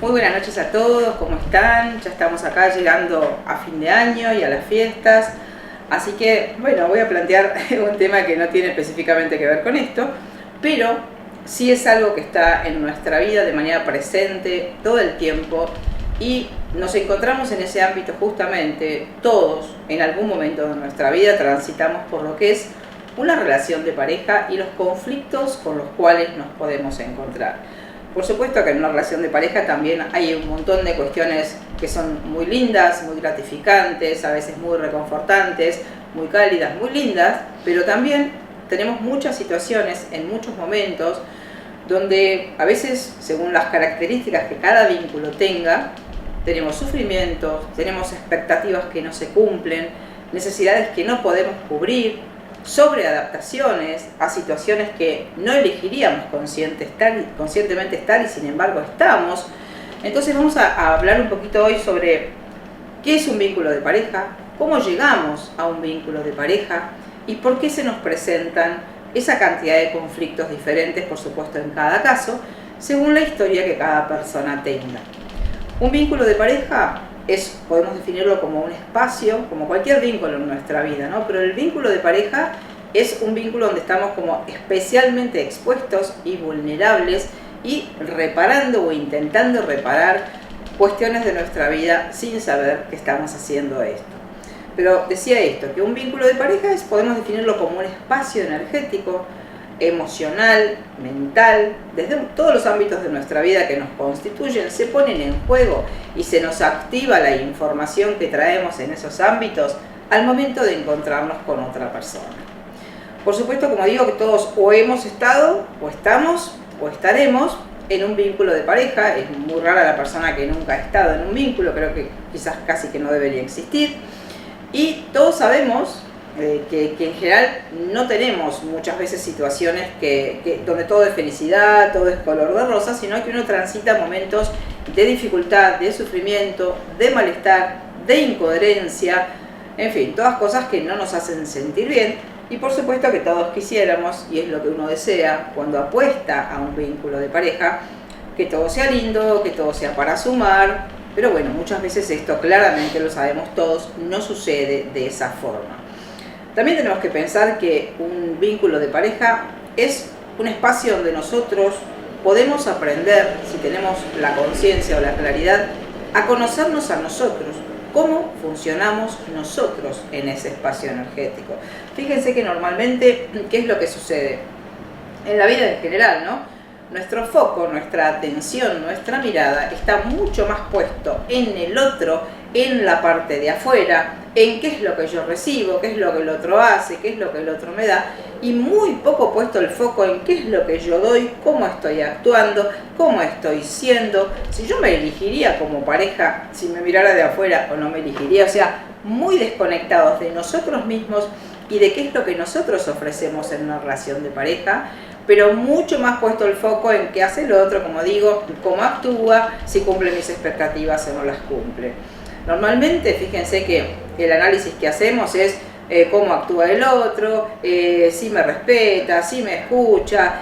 Muy buenas noches a todos, ¿cómo están? Ya estamos acá llegando a fin de año y a las fiestas. Así que, bueno, voy a plantear un tema que no tiene específicamente que ver con esto, pero sí es algo que está en nuestra vida de manera presente todo el tiempo y nos encontramos en ese ámbito justamente. Todos en algún momento de nuestra vida transitamos por lo que es una relación de pareja y los conflictos con los cuales nos podemos encontrar. Por supuesto que en una relación de pareja también hay un montón de cuestiones que son muy lindas, muy gratificantes, a veces muy reconfortantes, muy cálidas, muy lindas, pero también tenemos muchas situaciones en muchos momentos donde a veces, según las características que cada vínculo tenga, tenemos sufrimientos, tenemos expectativas que no se cumplen, necesidades que no podemos cubrir, sobreadaptaciones a situaciones que no elegiríamos conscientemente estar y sin embargo estamos. Entonces vamos a hablar un poquito hoy sobre qué es un vínculo de pareja, cómo llegamos a un vínculo de pareja y por qué se nos presentan esa cantidad de conflictos diferentes, por supuesto en cada caso, según la historia que cada persona tenga. Un vínculo de pareja podemos definirlo como un espacio, como cualquier vínculo en nuestra vida, ¿no? Pero el vínculo de pareja es un vínculo donde estamos como especialmente expuestos y vulnerables y reparando o intentando reparar cuestiones de nuestra vida sin saber que estamos haciendo esto. Pero decía esto, que un vínculo de pareja podemos definirlo como un espacio energético, emocional, mental, desde todos los ámbitos de nuestra vida que nos constituyen, se ponen en juego y se nos activa la información que traemos en esos ámbitos al momento de encontrarnos con otra persona. Por supuesto, como digo, que todos o hemos estado, o estamos, o estaremos en un vínculo de pareja. Es muy rara la persona que nunca ha estado en un vínculo, creo que quizás casi que no debería existir. Y todos sabemos que en general no tenemos muchas veces situaciones donde todo es felicidad, todo es color de rosa, sino que uno transita momentos de dificultad, de sufrimiento, de malestar, de incoherencia, en fin, todas cosas que no nos hacen sentir bien. Y por supuesto que todos quisiéramos, y es lo que uno desea cuando apuesta a un vínculo de pareja, que todo sea lindo, que todo sea para sumar, pero bueno, muchas veces esto claramente lo sabemos todos, no sucede de esa forma. También tenemos que pensar que un vínculo de pareja es un espacio donde nosotros podemos aprender, si tenemos la conciencia o la claridad, a conocernos a nosotros, cómo funcionamos nosotros en ese espacio energético. Fíjense que normalmente, ¿qué es lo que sucede? En la vida en general, ¿no? Nuestro foco, nuestra atención, nuestra mirada está mucho más puesto en el otro, en la parte de afuera, en qué es lo que yo recibo, qué es lo que el otro hace, qué es lo que el otro me da, y muy poco puesto el foco en qué es lo que yo doy, cómo estoy actuando, cómo estoy siendo, si yo me elegiría como pareja, si me mirara de afuera o no me elegiría, o sea, muy desconectados de nosotros mismos y de qué es lo que nosotros ofrecemos en una relación de pareja, pero mucho más puesto el foco en qué hace el otro, como digo, cómo actúa, si cumple mis expectativas o no las cumple. Normalmente, fíjense que el análisis que hacemos es cómo actúa el otro, si me respeta, si me escucha,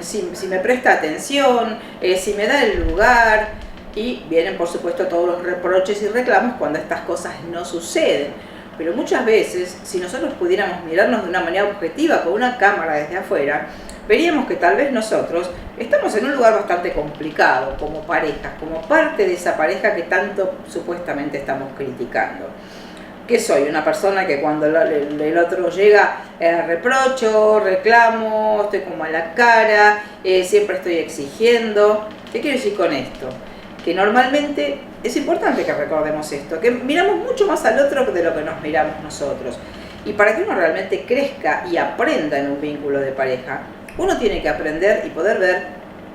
si me presta atención, si me da el lugar, y vienen por supuesto todos los reproches y reclamos cuando estas cosas no suceden. Pero muchas veces, si nosotros pudiéramos mirarnos de una manera objetiva con una cámara desde afuera, veríamos que tal vez nosotros estamos en un lugar bastante complicado como pareja, como parte de esa pareja que tanto supuestamente estamos criticando. ¿Qué soy? Una persona que cuando el otro llega reprocho, reclamo, estoy como a la cara, siempre estoy exigiendo. ¿Qué quiero decir con esto? Que normalmente es importante que recordemos esto, que miramos mucho más al otro de lo que nos miramos nosotros. Y para que uno realmente crezca y aprenda en un vínculo de pareja, uno tiene que aprender y poder ver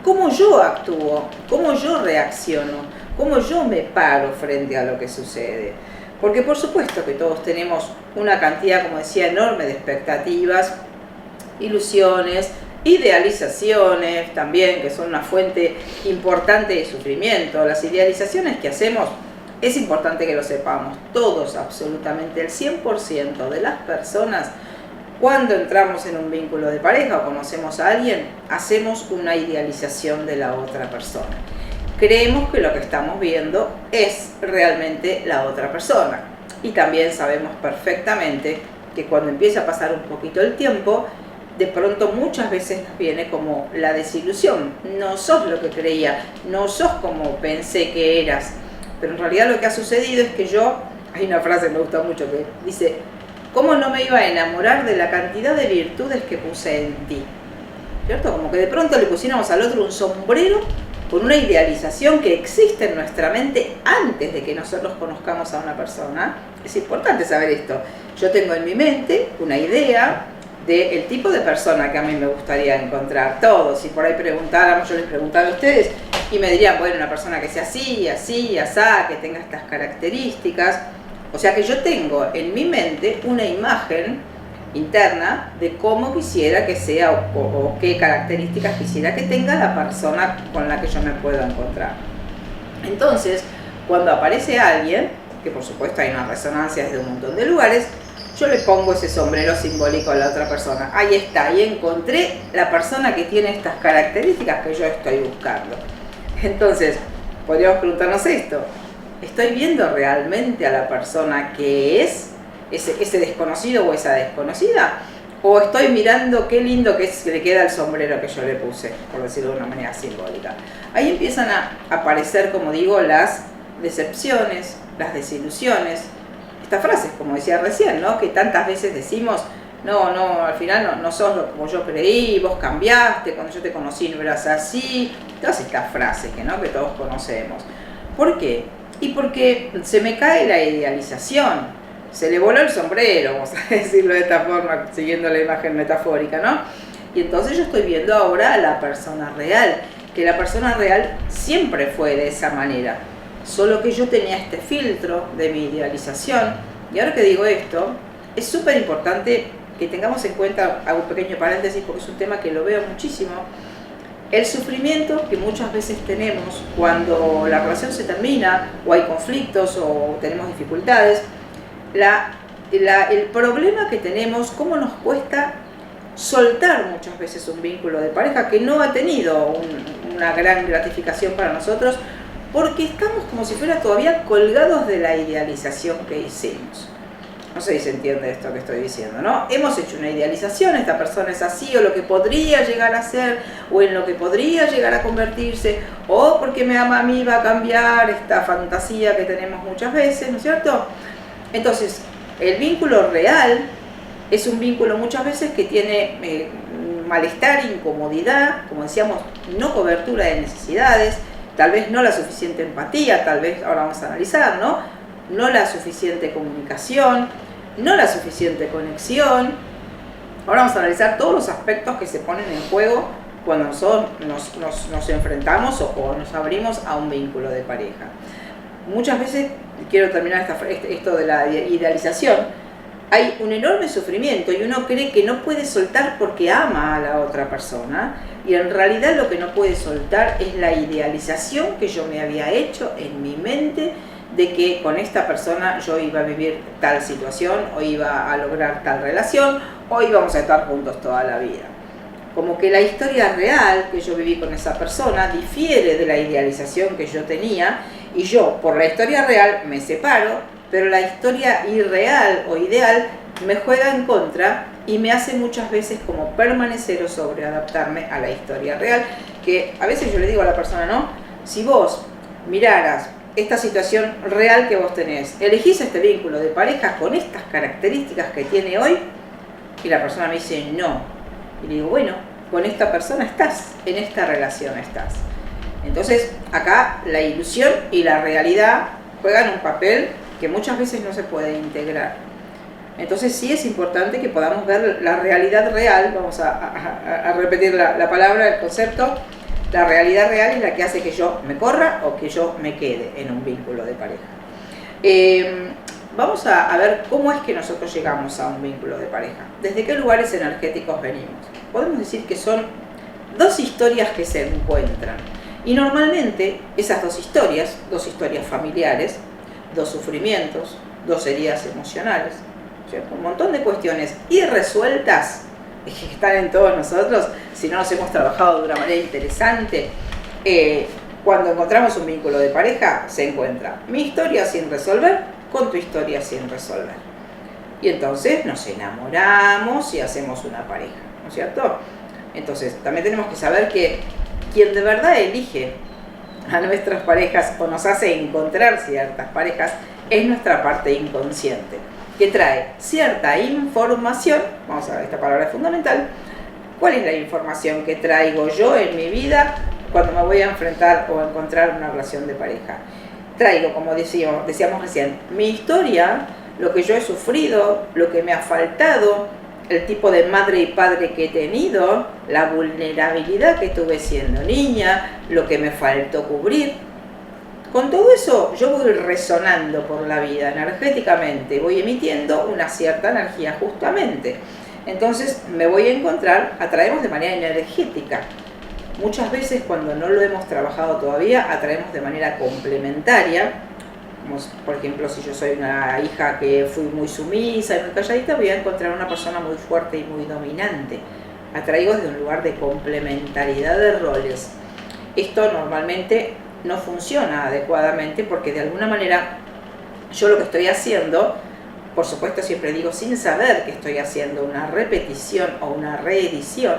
cómo yo actúo, cómo yo reacciono, cómo yo me paro frente a lo que sucede. Porque por supuesto que todos tenemos una cantidad, como decía, enorme de expectativas, ilusiones, idealizaciones también, que son una fuente importante de sufrimiento. Las idealizaciones que hacemos, es importante que lo sepamos, todos, absolutamente el 100% de las personas, cuando entramos en un vínculo de pareja o conocemos a alguien, hacemos una idealización de la otra persona. creemos que lo que estamos viendo es realmente la otra persona. Y también sabemos perfectamente que cuando empieza a pasar un poquito el tiempo, de pronto muchas veces nos viene como la desilusión. No sos lo que creía, no sos como pensé que eras. Pero en realidad lo que ha sucedido es que hay una frase que me gusta mucho que dice: ¿cómo no me iba a enamorar de la cantidad de virtudes que puse en ti? ¿Cierto? Como que de pronto le pusiéramos al otro un sombrero con una idealización que existe en nuestra mente antes de que nosotros conozcamos a una persona. Es importante saber esto. Yo tengo en mi mente una idea del tipo de persona que a mí me gustaría encontrar. Todos, si por ahí preguntáramos, yo les preguntaba a ustedes y me dirían, bueno, una persona que sea así, así, asá, que tenga estas características. O sea que yo tengo en mi mente una imagen interna de cómo quisiera que sea o qué características quisiera que tenga la persona con la que yo me puedo encontrar. Entonces, cuando aparece alguien, que por supuesto hay una resonancia desde un montón de lugares, yo le pongo ese sombrero simbólico a la otra persona. Ahí está, ahí encontré la persona que tiene estas características que yo estoy buscando. Entonces, podríamos preguntarnos esto: ¿estoy viendo realmente a la persona que es ese desconocido o esa desconocida? ¿O estoy mirando qué lindo que le queda el sombrero que yo le puse, por decirlo de una manera simbólica? Ahí empiezan a aparecer, como digo, las decepciones, las desilusiones. Estas frases, como decía recién, ¿no? Que tantas veces decimos: no, al final no sos como yo creí, vos cambiaste, cuando yo te conocí no eras así. Todas estas frases que todos conocemos. ¿Por qué? Y porque se me cae la idealización, se le voló el sombrero, vamos a decirlo de esta forma, siguiendo la imagen metafórica, ¿no? Y entonces yo estoy viendo ahora a la persona real, que la persona real siempre fue de esa manera, solo que yo tenía este filtro de mi idealización. Y ahora que digo esto, es súper importante que tengamos en cuenta, hago un pequeño paréntesis porque es un tema que lo veo muchísimo, el sufrimiento que muchas veces tenemos cuando la relación se termina, o hay conflictos, o tenemos dificultades, el problema que tenemos, cómo nos cuesta soltar muchas veces un vínculo de pareja que no ha tenido una gran gratificación para nosotros, porque estamos como si fuera todavía colgados de la idealización que hicimos. No sé si se entiende esto que estoy diciendo, ¿no? Hemos hecho una idealización, esta persona es así, o lo que podría llegar a ser, o en lo que podría llegar a convertirse, o porque me ama a mí va a cambiar, esta fantasía que tenemos muchas veces, ¿no es cierto? Entonces, el vínculo real es un vínculo muchas veces que tiene malestar, incomodidad, como decíamos, no cobertura de necesidades, tal vez no la suficiente empatía, tal vez, ahora vamos a analizar, no la suficiente comunicación, no la suficiente conexión. Ahora vamos a analizar todos los aspectos que se ponen en juego cuando nosotros nos enfrentamos o nos abrimos a un vínculo de pareja. Muchas veces, quiero terminar esto de la idealización, hay un enorme sufrimiento y uno cree que no puede soltar porque ama a la otra persona, y en realidad lo que no puede soltar es la idealización que yo me había hecho en mi mente de que con esta persona yo iba a vivir tal situación, o iba a lograr tal relación, o íbamos a estar juntos toda la vida. Como que la historia real que yo viví con esa persona difiere de la idealización que yo tenía, y yo por la historia real me separo, pero la historia irreal o ideal me juega en contra y me hace muchas veces como permanecer o sobreadaptarme a la historia real, que a veces yo le digo a la persona, si vos miraras esta situación real que vos tenés, elegís este vínculo de pareja con estas características que tiene hoy, y la persona me dice no, y le digo, bueno, con esta persona estás, en esta relación estás. Entonces acá la ilusión y la realidad juegan un papel que muchas veces no se puede integrar. Entonces sí es importante que podamos ver la realidad real, vamos a repetir la palabra, el concepto. La realidad real es la que hace que yo me corra o que yo me quede en un vínculo de pareja. Vamos a ver cómo es que nosotros llegamos a un vínculo de pareja. ¿Desde qué lugares energéticos venimos? Podemos decir que son dos historias que se encuentran. Y normalmente esas dos historias familiares, dos sufrimientos, dos heridas emocionales, ¿cierto? Un montón de cuestiones irresueltas que están en todos nosotros, si no nos hemos trabajado de una manera interesante, Cuando encontramos un vínculo de pareja, se encuentra mi historia sin resolver con tu historia sin resolver. Y entonces nos enamoramos y hacemos una pareja, ¿no es cierto? Entonces, también tenemos que saber que quien de verdad elige a nuestras parejas o nos hace encontrar ciertas parejas es nuestra parte inconsciente, que trae cierta información. Vamos a ver, esta palabra es fundamental. ¿Cuál es la información que traigo yo en mi vida cuando me voy a enfrentar o a encontrar una relación de pareja? Traigo, como decíamos recién, mi historia, lo que yo he sufrido, lo que me ha faltado, el tipo de madre y padre que he tenido, la vulnerabilidad que tuve siendo niña, lo que me faltó cubrir. Con todo eso yo voy resonando por la vida energéticamente, voy emitiendo una cierta energía justamente. Entonces me voy a encontrar, atraemos de manera energética. Muchas veces cuando no lo hemos trabajado todavía, atraemos de manera complementaria. Como por ejemplo, si yo soy una hija que fui muy sumisa y muy calladita, voy a encontrar una persona muy fuerte y muy dominante. Atraigo desde un lugar de complementariedad de roles. Esto normalmente no funciona adecuadamente porque de alguna manera yo lo que estoy haciendo, por supuesto siempre digo sin saber que estoy haciendo una repetición o una reedición,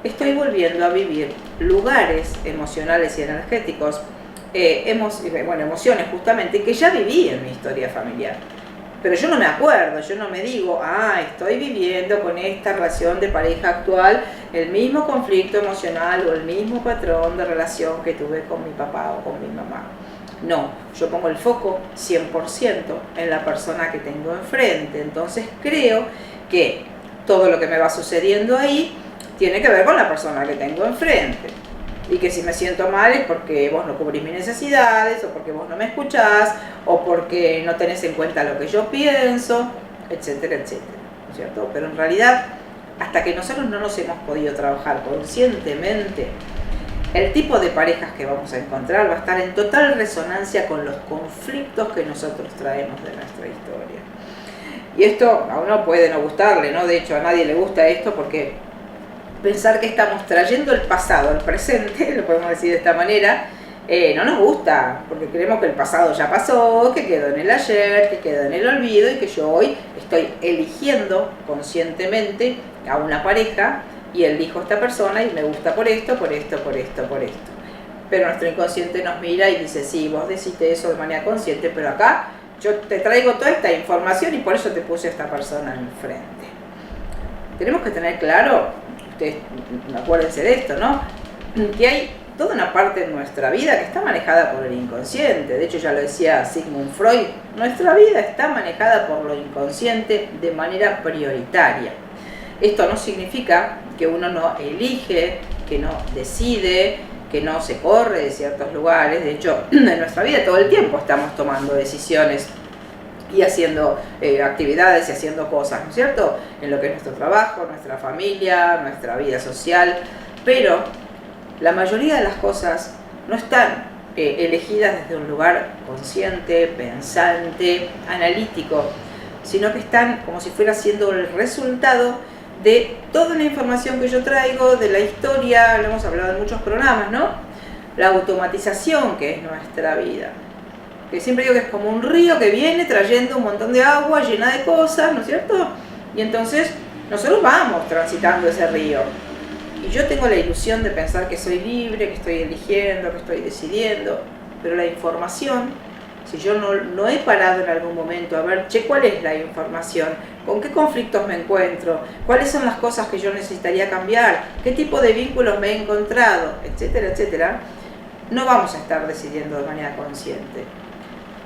estoy volviendo a vivir lugares emocionales y energéticos, emociones justamente que ya viví en mi historia familiar. Pero yo no me acuerdo, yo no me digo, estoy viviendo con esta relación de pareja actual el mismo conflicto emocional o el mismo patrón de relación que tuve con mi papá o con mi mamá. No, yo pongo el foco 100% en la persona que tengo enfrente. Entonces creo que todo lo que me va sucediendo ahí tiene que ver con la persona que tengo enfrente. Y que si me siento mal es porque vos no cubrís mis necesidades, o porque vos no me escuchás, o porque no tenés en cuenta lo que yo pienso, etcétera, etcétera, ¿no es cierto? Pero en realidad, hasta que nosotros no nos hemos podido trabajar conscientemente, el tipo de parejas que vamos a encontrar va a estar en total resonancia con los conflictos que nosotros traemos de nuestra historia. Y esto a uno puede no gustarle, ¿no? De hecho, a nadie le gusta esto porque pensar que estamos trayendo el pasado al presente, lo podemos decir de esta manera, no nos gusta, porque creemos que el pasado ya pasó, que quedó en el ayer, que quedó en el olvido y que yo hoy estoy eligiendo conscientemente a una pareja y elijo a esta persona y me gusta por esto, por esto, por esto, por esto. Pero nuestro inconsciente nos mira y dice, sí, vos deciste eso de manera consciente, pero acá yo te traigo toda esta información y por eso te puse a esta persona enfrente. Tenemos que tener claro, ustedes acuérdense de esto, ¿no? Que hay toda una parte de nuestra vida que está manejada por el inconsciente. De hecho, ya lo decía Sigmund Freud, nuestra vida está manejada por lo inconsciente de manera prioritaria. Esto no significa que uno no elige, que no decide, que no se corre de ciertos lugares. De hecho, en nuestra vida todo el tiempo estamos tomando decisiones y haciendo actividades y haciendo cosas, ¿no es cierto? En lo que es nuestro trabajo, nuestra familia, nuestra vida social. Pero la mayoría de las cosas no están elegidas desde un lugar consciente, pensante, analítico, sino que están como si fuera siendo el resultado de toda la información que yo traigo, de la historia, lo hemos hablado en muchos programas, ¿no? La automatización que es nuestra vida. Que siempre digo que es como un río que viene trayendo un montón de agua llena de cosas, ¿no es cierto? Y entonces nosotros vamos transitando ese río. Y yo tengo la ilusión de pensar que soy libre, que estoy eligiendo, que estoy decidiendo. Pero la información, si yo no he parado en algún momento a ver, ¿cuál es la información? ¿Con qué conflictos me encuentro? ¿Cuáles son las cosas que yo necesitaría cambiar? ¿Qué tipo de vínculos me he encontrado? Etcétera, etcétera. No vamos a estar decidiendo de manera consciente.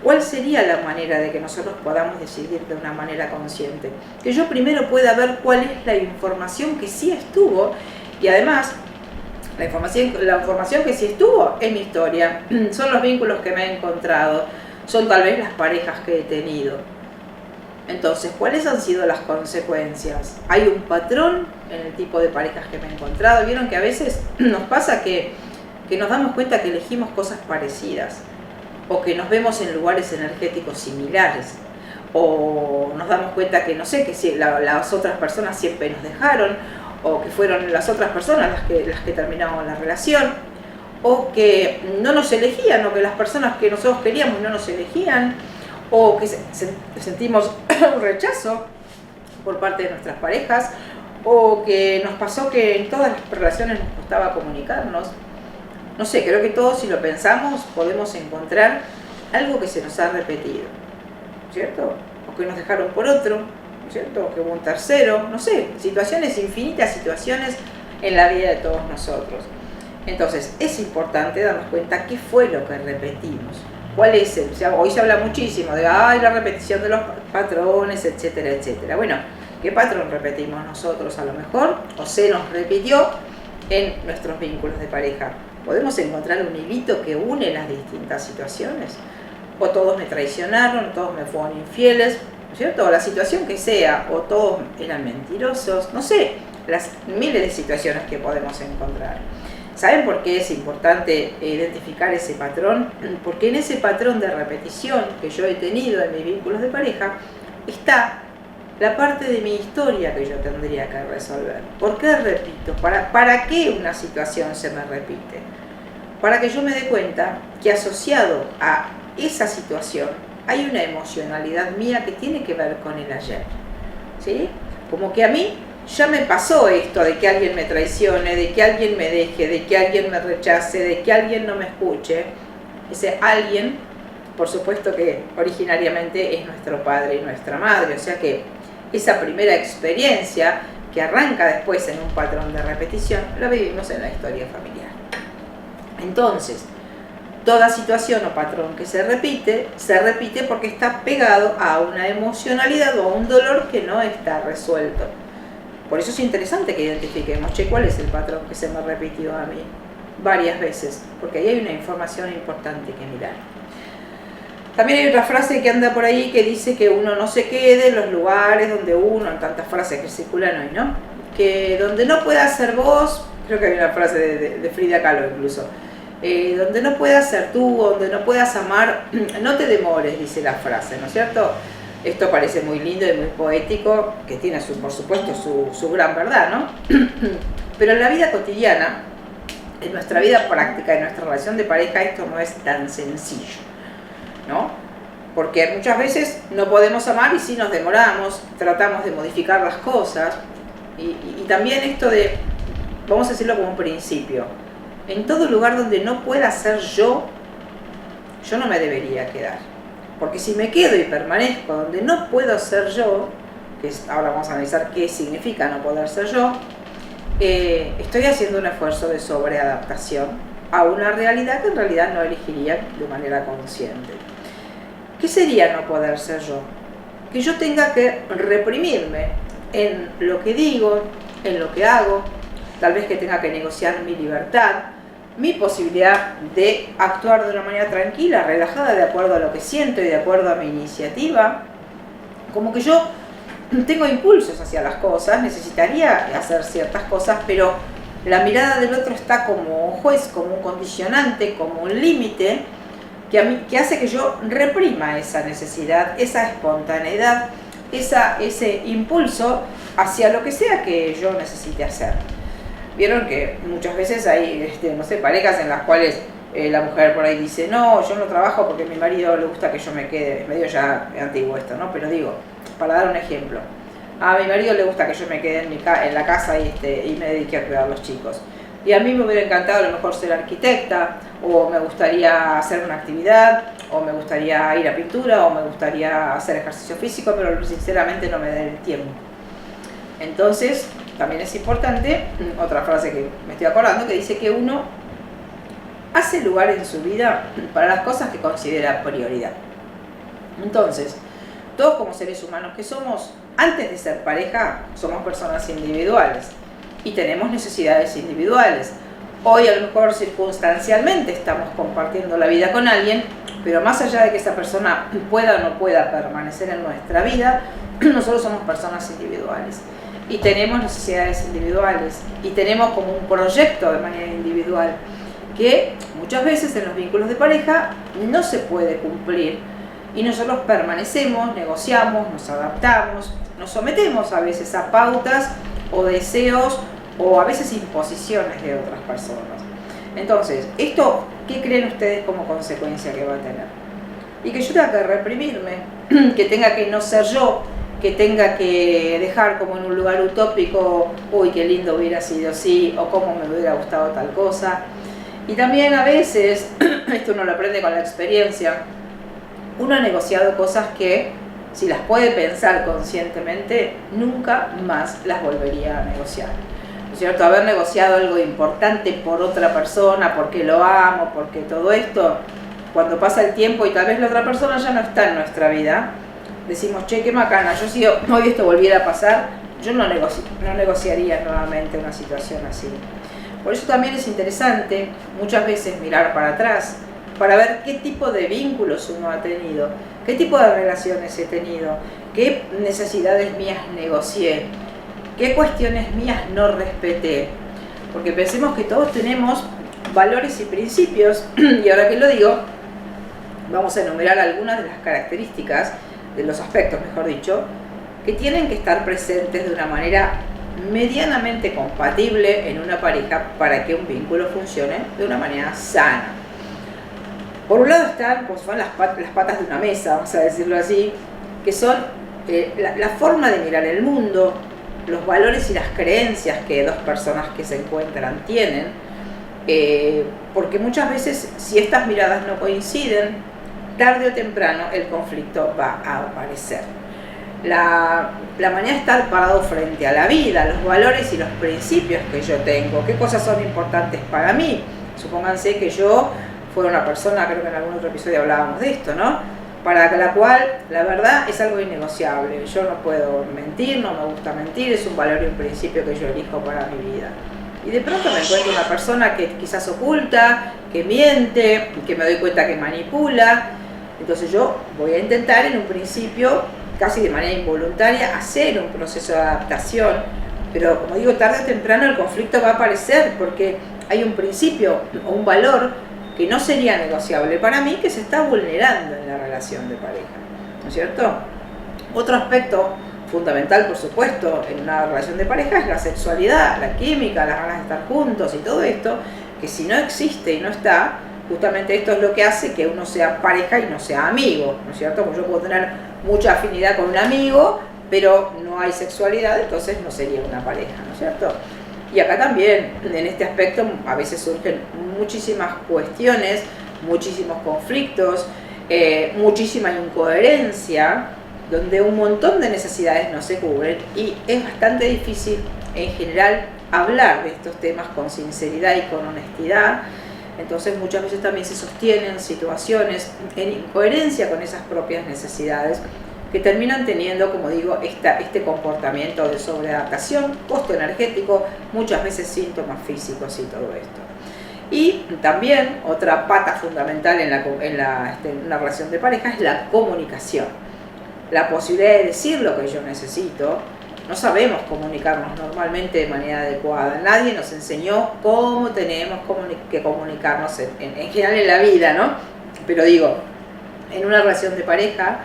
¿Cuál sería la manera de que nosotros podamos decidir de una manera consciente? Que yo primero pueda ver cuál es la información que sí estuvo y además la información que sí estuvo es mi historia, son los vínculos que me he encontrado, son tal vez las parejas que he tenido. Entonces, ¿cuáles han sido las consecuencias? ¿Hay un patrón en el tipo de parejas que me he encontrado? Vieron que a veces nos pasa que nos damos cuenta que elegimos cosas parecidas, o que nos vemos en lugares energéticos similares, o nos damos cuenta que, no sé, que si las otras personas siempre nos dejaron, o que fueron las otras personas las que terminaron la relación, o que no nos elegían, o que las personas que nosotros queríamos no nos elegían, o que sentimos un rechazo por parte de nuestras parejas, o que nos pasó que en todas las relaciones nos costaba comunicarnos. No sé, creo que todos, si lo pensamos, podemos encontrar algo que se nos ha repetido, ¿cierto? O que nos dejaron por otro, ¿cierto? O que hubo un tercero, no sé, situaciones, infinitas situaciones en la vida de todos nosotros. Entonces, es importante darnos cuenta qué fue lo que repetimos. ¿Cuál es el? Hoy se habla muchísimo de la repetición de los patrones, etcétera, etcétera. Bueno, ¿qué patrón repetimos nosotros a lo mejor? ¿O se nos repitió en nuestros vínculos de pareja? ¿Podemos encontrar un hilito que une las distintas situaciones? O todos me traicionaron, o todos me fueron infieles, ¿no es cierto? O la situación que sea, o todos eran mentirosos, no sé, las miles de situaciones que podemos encontrar. ¿Saben por qué es importante identificar ese patrón? Porque en ese patrón de repetición que yo he tenido en mis vínculos de pareja está la parte de mi historia que yo tendría que resolver. ¿Por qué repito? ¿Para qué una situación se me repite? Para que yo me dé cuenta que asociado a esa situación hay una emocionalidad mía que tiene que ver con el ayer, ¿sí? Como que a mí ya me pasó esto de que alguien me traicione, de que alguien me deje, de que alguien me rechace, de que alguien no me escuche. Ese alguien, por supuesto que originariamente es nuestro padre y nuestra madre, o sea que esa primera experiencia que arranca después en un patrón de repetición, la vivimos en la historia familiar. Entonces, toda situación o patrón que se repite porque está pegado a una emocionalidad o a un dolor que no está resuelto. Por eso es interesante que identifiquemos, ¿cuál es el patrón que se me repitió a mí? Varias veces, porque ahí hay una información importante que mirar. También hay otra frase que anda por ahí que dice que uno no se quede en los lugares donde uno, en tantas frases que circulan hoy, ¿no? Que donde no puedas ser vos, creo que hay una frase de Frida Kahlo incluso, donde no puedas ser tú, donde no puedas amar, no te demores, dice la frase, ¿no es cierto? Esto parece muy lindo y muy poético, que tiene por supuesto su gran verdad, ¿no? Pero en la vida cotidiana, en nuestra vida práctica, en nuestra relación de pareja, esto no es tan sencillo, ¿no? Porque muchas veces no podemos amar y sí nos demoramos, tratamos de modificar las cosas, y también esto de, vamos a decirlo como un principio, en todo lugar donde no pueda ser yo no me debería quedar. Porque si me quedo y permanezco donde no puedo ser yo, ahora vamos a analizar qué significa no poder ser yo, estoy haciendo un esfuerzo de sobreadaptación a una realidad que en realidad no elegiría de manera consciente. ¿Qué sería no poder ser yo? Que yo tenga que reprimirme en lo que digo, en lo que hago, tal vez que tenga que negociar mi libertad, mi posibilidad de actuar de una manera tranquila, relajada, de acuerdo a lo que siento y de acuerdo a mi iniciativa. Como que yo tengo impulsos hacia las cosas, necesitaría hacer ciertas cosas, pero la mirada del otro está como un juez, como un condicionante, como un límite, que hace que yo reprima esa necesidad, esa espontaneidad, ese impulso hacia lo que sea que yo necesite hacer. Vieron que muchas veces hay, no sé, parejas en las cuales la mujer por ahí dice, no, yo no trabajo porque a mi marido le gusta que yo me quede, es medio ya antiguo esto, ¿no? Pero digo, para dar un ejemplo, a mi marido le gusta que yo me quede en la casa y me dedique a cuidar a los chicos. Y a mí me hubiera encantado a lo mejor ser arquitecta, o me gustaría hacer una actividad, o me gustaría ir a pintura, o me gustaría hacer ejercicio físico, pero sinceramente no me da el tiempo. Entonces, también es importante, otra frase que me estoy acordando, que dice que uno hace lugar en su vida para las cosas que considera prioridad. Entonces, todos como seres humanos que somos, antes de ser pareja, somos personas individuales y tenemos necesidades individuales. Hoy a lo mejor circunstancialmente estamos compartiendo la vida con alguien, pero más allá de que esa persona pueda o no pueda permanecer en nuestra vida, nosotros somos personas individuales. Y tenemos necesidades individuales y tenemos como un proyecto de manera individual que muchas veces en los vínculos de pareja no se puede cumplir y nosotros permanecemos, negociamos, nos adaptamos, nos sometemos a veces a pautas o deseos o a veces imposiciones de otras personas. Entonces, ¿esto qué creen ustedes como consecuencia que va a tener? Y que yo tenga que reprimirme, que tenga que no ser yo, que tenga que dejar como en un lugar utópico, uy, qué lindo hubiera sido así, o cómo me hubiera gustado tal cosa. Y también a veces, esto uno lo aprende con la experiencia, uno ha negociado cosas que, si las puede pensar conscientemente, nunca más las volvería a negociar. ¿No es cierto? Haber negociado algo importante por otra persona, porque lo amo, porque todo esto, cuando pasa el tiempo y tal vez la otra persona ya no está en nuestra vida, decimos, che, qué macana, yo si hoy esto volviera a pasar, yo no negociaría nuevamente una situación así. Por eso también es interesante muchas veces mirar para atrás, para ver qué tipo de vínculos uno ha tenido, qué tipo de relaciones he tenido, qué necesidades mías negocié, qué cuestiones mías no respeté. Porque pensemos que todos tenemos valores y principios, y ahora que lo digo, vamos a enumerar algunas de las características, de los aspectos, mejor dicho, que tienen que estar presentes de una manera medianamente compatible en una pareja para que un vínculo funcione de una manera sana. Por un lado están, pues, son las patas de una mesa, vamos a decirlo así, que son la forma de mirar el mundo, los valores y las creencias que dos personas que se encuentran tienen, porque muchas veces, si estas miradas no coinciden, tarde o temprano el conflicto va a aparecer. La manera de estar parado frente a la vida, los valores y los principios que yo tengo, qué cosas son importantes para mí. Supónganse que yo fuera una persona, creo que en algún otro episodio hablábamos de esto, ¿no? Para la cual la verdad es algo innegociable. Yo no puedo mentir, no me gusta mentir, es un valor y un principio que yo elijo para mi vida. Y de pronto me encuentro una persona que quizás oculta, que miente, que me doy cuenta que manipula. Entonces yo voy a intentar en un principio, casi de manera involuntaria, hacer un proceso de adaptación, pero como digo, tarde o temprano el conflicto va a aparecer porque hay un principio o un valor que no sería negociable para mí, que se está vulnerando en la relación de pareja, ¿no es cierto? Otro aspecto fundamental, por supuesto, en una relación de pareja es la sexualidad, la química, las ganas de estar juntos y todo esto, que si no existe y no está, justamente esto es lo que hace que uno sea pareja y no sea amigo, ¿no es cierto? Porque yo puedo tener mucha afinidad con un amigo, pero no hay sexualidad, entonces no sería una pareja, ¿no es cierto? Y acá también, en este aspecto, a veces surgen muchísimas cuestiones, muchísimos conflictos, muchísima incoherencia, donde un montón de necesidades no se cubren y es bastante difícil, en general, hablar de estos temas con sinceridad y con honestidad. Entonces muchas veces también se sostienen situaciones en incoherencia con esas propias necesidades que terminan teniendo, como digo, este comportamiento de sobreadaptación, costo energético, muchas veces síntomas físicos y todo esto. Y también otra pata fundamental en una relación de pareja es la comunicación. La posibilidad de decir lo que yo necesito. No sabemos comunicarnos normalmente de manera adecuada. Nadie nos enseñó cómo tenemos que comunicarnos en general en la vida, ¿no? Pero digo, en una relación de pareja,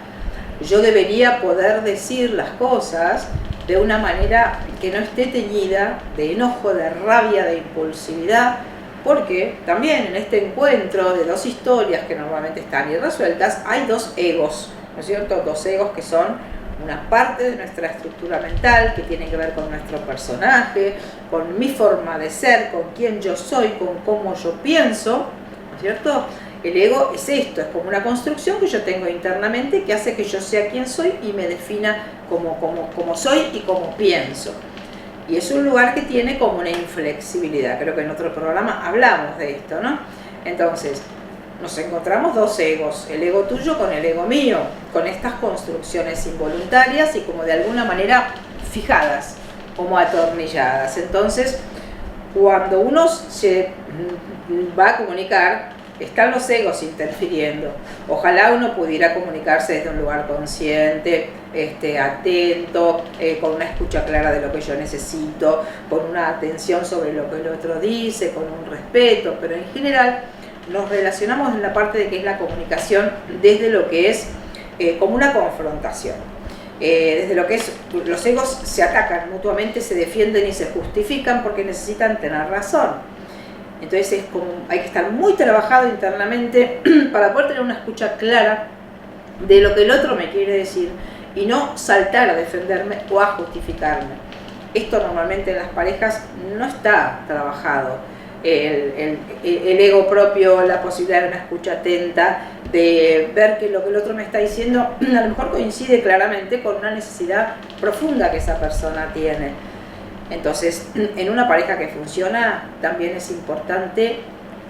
yo debería poder decir las cosas de una manera que no esté teñida de enojo, de rabia, de impulsividad, porque también en este encuentro de dos historias que normalmente están irresueltas, hay dos egos, ¿no es cierto? Dos egos que son una parte de nuestra estructura mental que tiene que ver con nuestro personaje, con mi forma de ser, con quién yo soy, con cómo yo pienso, ¿no es cierto? El ego es esto, es como una construcción que yo tengo internamente que hace que yo sea quien soy y me defina como soy y como pienso. Y es un lugar que tiene como una inflexibilidad. Creo que en otro programa hablamos de esto, ¿no? Entonces, nos encontramos dos egos, el ego tuyo con el ego mío, con estas construcciones involuntarias y como de alguna manera fijadas, como atornilladas. Entonces, cuando uno se va a comunicar, están los egos interfiriendo. Ojalá uno pudiera comunicarse desde un lugar consciente, atento, con una escucha clara de lo que yo necesito, con una atención sobre lo que el otro dice, con un respeto, pero en general nos relacionamos en la parte de que es la comunicación desde lo que es como una confrontación. Desde lo que es, los egos se atacan mutuamente, se defienden y se justifican porque necesitan tener razón. Entonces es como, hay que estar muy trabajado internamente para poder tener una escucha clara de lo que el otro me quiere decir y no saltar a defenderme o a justificarme. Esto normalmente en las parejas no está trabajado. El ego propio, la posibilidad de una escucha atenta, de ver que lo que el otro me está diciendo a lo mejor coincide claramente con una necesidad profunda que esa persona tiene. Entonces, en una pareja que funciona, también es importante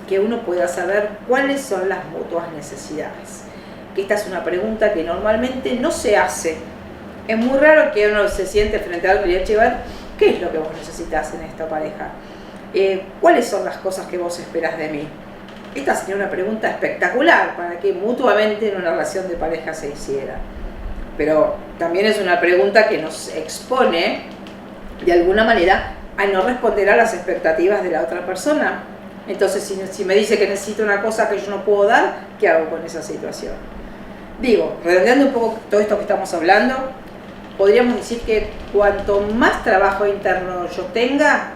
que uno pueda saber cuáles son las mutuas necesidades. Que esta es una pregunta que normalmente no se hace. Es muy raro que uno se siente frente a alguien y diga, che, ¿qué es lo que vos necesitas en esta pareja? ¿Cuáles son las cosas que vos esperás de mí? Esta sería una pregunta espectacular para que mutuamente en una relación de pareja se hiciera. Pero también es una pregunta que nos expone de alguna manera a no responder a las expectativas de la otra persona. Entonces, si me dice que necesita una cosa que yo no puedo dar, ¿qué hago con esa situación? Digo, redondeando un poco todo esto que estamos hablando, podríamos decir que cuanto más trabajo interno yo tenga,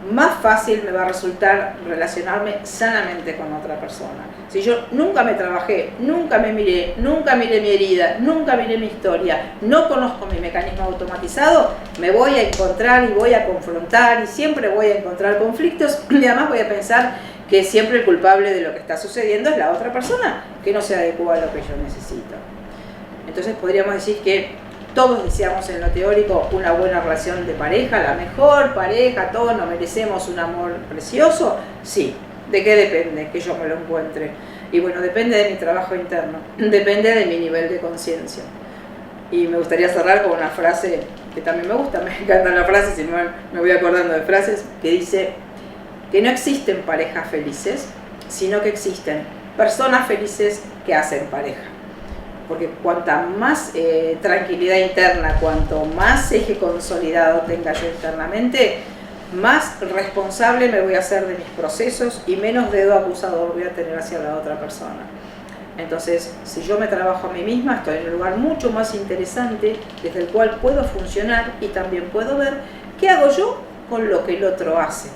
más fácil me va a resultar relacionarme sanamente con otra persona. Si yo nunca me trabajé, nunca me miré, nunca miré mi herida, nunca miré mi historia, no conozco mi mecanismo automatizado, me voy a encontrar y voy a confrontar y siempre voy a encontrar conflictos y además voy a pensar que siempre el culpable de lo que está sucediendo es la otra persona, que no se adecua a lo que yo necesito. Entonces podríamos decir que todos deseamos en lo teórico una buena relación de pareja, la mejor pareja, todos nos merecemos un amor precioso. Sí, ¿de qué depende que yo me lo encuentre? Y bueno, depende de mi trabajo interno, depende de mi nivel de conciencia. Y me gustaría cerrar con una frase que también me gusta, me encantan las frases, si no me voy acordando de frases, que dice que no existen parejas felices, sino que existen personas felices que hacen pareja. Porque cuanta más tranquilidad interna, cuanto más eje consolidado tenga yo internamente, más responsable me voy a hacer de mis procesos y menos dedo acusador voy a tener hacia la otra persona. Entonces, si yo me trabajo a mí misma, estoy en un lugar mucho más interesante desde el cual puedo funcionar y también puedo ver qué hago yo con lo que el otro hace.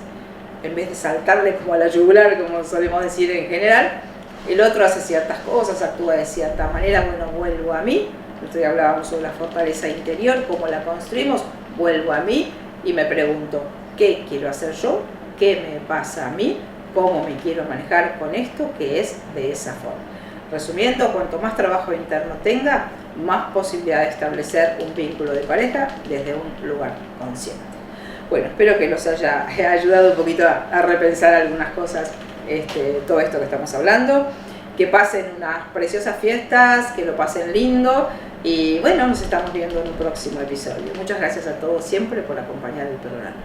En vez de saltarle como a la yugular, como solemos decir en general, el otro hace ciertas cosas, actúa de cierta manera, bueno, vuelvo a mí. Nosotros hablábamos sobre la fortaleza interior, cómo la construimos, vuelvo a mí y me pregunto, ¿qué quiero hacer yo? ¿Qué me pasa a mí? ¿Cómo me quiero manejar con esto? Que es de esa forma. Resumiendo, cuanto más trabajo interno tenga, más posibilidad de establecer un vínculo de pareja desde un lugar consciente. Bueno, espero que los haya ayudado un poquito a repensar algunas cosas. Todo esto que estamos hablando, que pasen unas preciosas fiestas, que lo pasen lindo y bueno, nos estamos viendo en un próximo episodio. Muchas gracias a todos siempre por acompañar el programa.